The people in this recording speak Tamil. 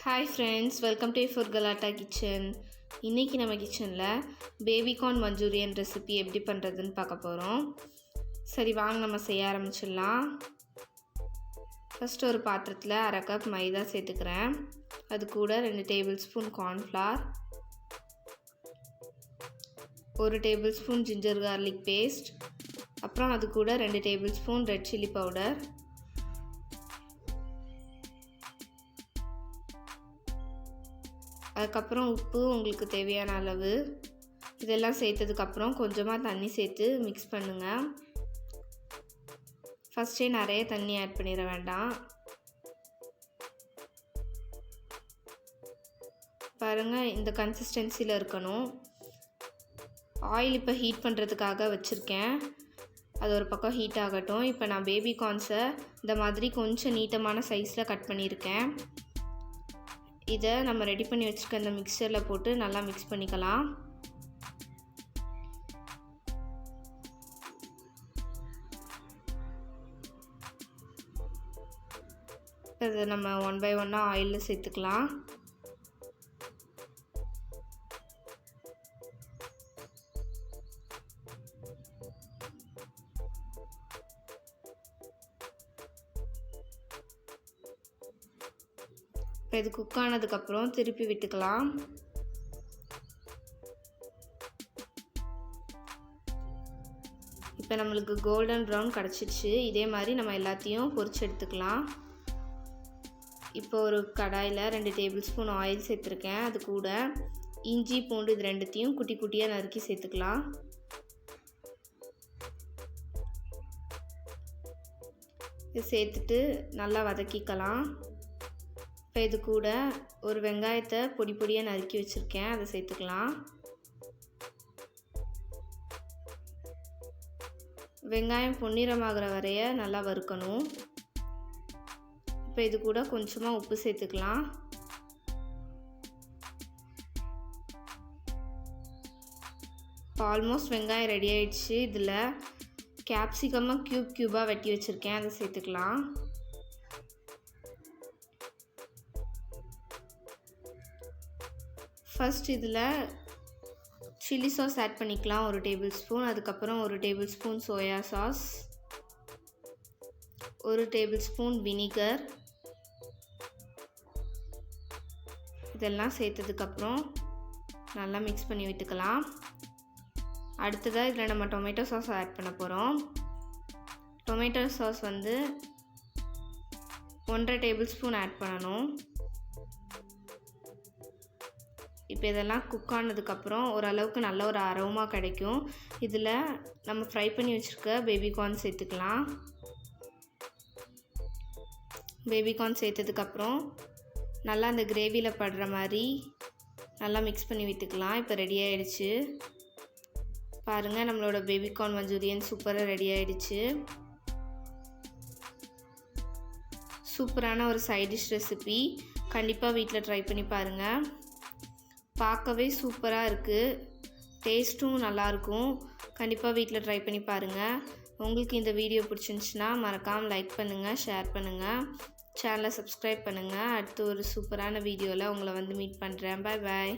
Hi friends, welcome to four கலாட்டா கிச்சன். இன்றைக்கி நம்ம கிச்சனில் பேபிகார்ன் மஞ்சூரியன் ரெசிபி எப்படி பண்ணுறதுன்னு பார்க்க போகிறோம். சரி வாங்க நம்ம செய்ய ஆரம்பிச்சிடலாம். ஃபஸ்ட்டு ஒரு பாத்திரத்தில் 1/2 கப் மைதா சேர்த்துக்கிறேன். அது கூட 2 tablespoon cornflour, 1 tablespoon ginger garlic paste, அப்புறம் அது கூட 2 tablespoon red chilli powder, அதுக்கப்புறம் உப்பு உங்களுக்கு தேவையான அளவு. இதெல்லாம் சேர்த்ததுக்கப்புறம் கொஞ்சமாக தண்ணி சேர்த்து மிக்ஸ் பண்ணுங்கள். ஃபஸ்ட்டே நிறைய தண்ணி ஆட் பண்ணிட வேண்டாம். பாருங்கள், இந்த கன்சிஸ்டன்சியில் இருக்கணும். ஆயில் இப்போ ஹீட் பண்ணுறதுக்காக வச்சுருக்கேன். அது ஒரு பக்கம் ஹீட் ஆகட்டும். இப்போ நான் பேபி கார்ன்ஸை இந்த மாதிரி கொஞ்சம் நீட்டமான சைஸில் கட் பண்ணியிருக்கேன். இதை நம்ம ரெடி பண்ணி வச்சுருக்க அந்த மிக்சரில் போட்டு நல்லா மிக்ஸ் பண்ணிக்கலாம். இதை நம்ம 1 by 1 ஆயிலில் சேர்த்துக்கலாம். இப்போ இது குக் ஆனதுக்கப்புறம் திருப்பி விட்டுக்கலாம். இப்போ நம்மளுக்கு கோல்டன் ப்ரௌன் கிடச்சிடுச்சு. இதே மாதிரி நம்ம எல்லாத்தையும் பொரிச்சு எடுத்துக்கலாம். இப்போ ஒரு கடாயில் 2 டேபிள் ஸ்பூன் ஆயில் சேர்த்துருக்கேன். அது கூட இஞ்சி பூண்டு இது ரெண்டுத்தையும் குட்டி குட்டியாக நறுக்கி சேர்த்துக்கலாம். இது சேர்த்துட்டு நல்லா வதக்கிக்கலாம். இப்போ இது கூட ஒரு வெங்காயத்தை பொடி பொடியாக நறுக்கி வச்சுருக்கேன், அதை சேர்த்துக்கலாம். வெங்காயம் பொன்னிறமாகிற வரைய நல்லா வறுக்கணும். இப்போ இது கூட கொஞ்சமாக உப்பு சேர்த்துக்கலாம். இப்போ ஆல்மோஸ்ட் வெங்காயம் ரெடி ஆகிடுச்சு. இதில் கேப்சிகமாக க்யூபாக வெட்டி வச்சுருக்கேன், அதை சேர்த்துக்கலாம். ஃபஸ்ட் இதில் சில்லி சாஸ் ஆட் பண்ணிக்கலாம், 1 டேபிள் ஸ்பூன். அதுக்கப்புறம் 1 table spoon soya sauce, 1 table spoon vinegar. இதெல்லாம் சேர்த்ததுக்கப்புறம் நல்லா மிக்ஸ் பண்ணி விட்டுக்கலாம். அடுத்ததாக இதில் நம்ம டொமேட்டோ சாஸ் ஆட் பண்ண போகிறோம். Tomato sauce 1.5 tablespoon add பண்ணணும். இப்போ இதெல்லாம் குக் ஆனதுக்கப்புறம் ஓரளவுக்கு நல்ல ஒரு அரோமா கிடைக்கும். இதில் நம்ம ஃப்ரை பண்ணி வச்சுருக்க பேபிகார்ன் சேர்த்துக்கலாம். பேபிகார்ன் சேர்த்ததுக்கப்புறம் நல்லா அந்த கிரேவியில் படுற மாதிரி நல்லா மிக்ஸ் பண்ணி விட்டுக்கலாம். இப்போ ரெடி ஆகிடுச்சு. பாருங்கள், நம்மளோட பேபிகார்ன் மஞ்சூரியன் சூப்பராக ரெடி ஆகிடுச்சு. சூப்பரான ஒரு சைட் டிஷ் ரெசிபி. கண்டிப்பாக வீட்டில் ட்ரை பண்ணி பாருங்கள். பார்க்கவே சூப்பராக இருக்குது, டேஸ்ட்டும் நல்லாயிருக்கும். கண்டிப்பாக வீட்டில் ட்ரை பண்ணி பாருங்கள். உங்களுக்கு இந்த வீடியோ பிடிச்சிருந்துச்சுன்னா மறக்காமல் லைக் பண்ணுங்கள், ஷேர் பண்ணுங்கள், சேனலை சப்ஸ்கிரைப் பண்ணுங்கள். அடுத்து ஒரு சூப்பரான வீடியோவில் உங்களை மீட் பண்ணுறேன். பாய் பாய்.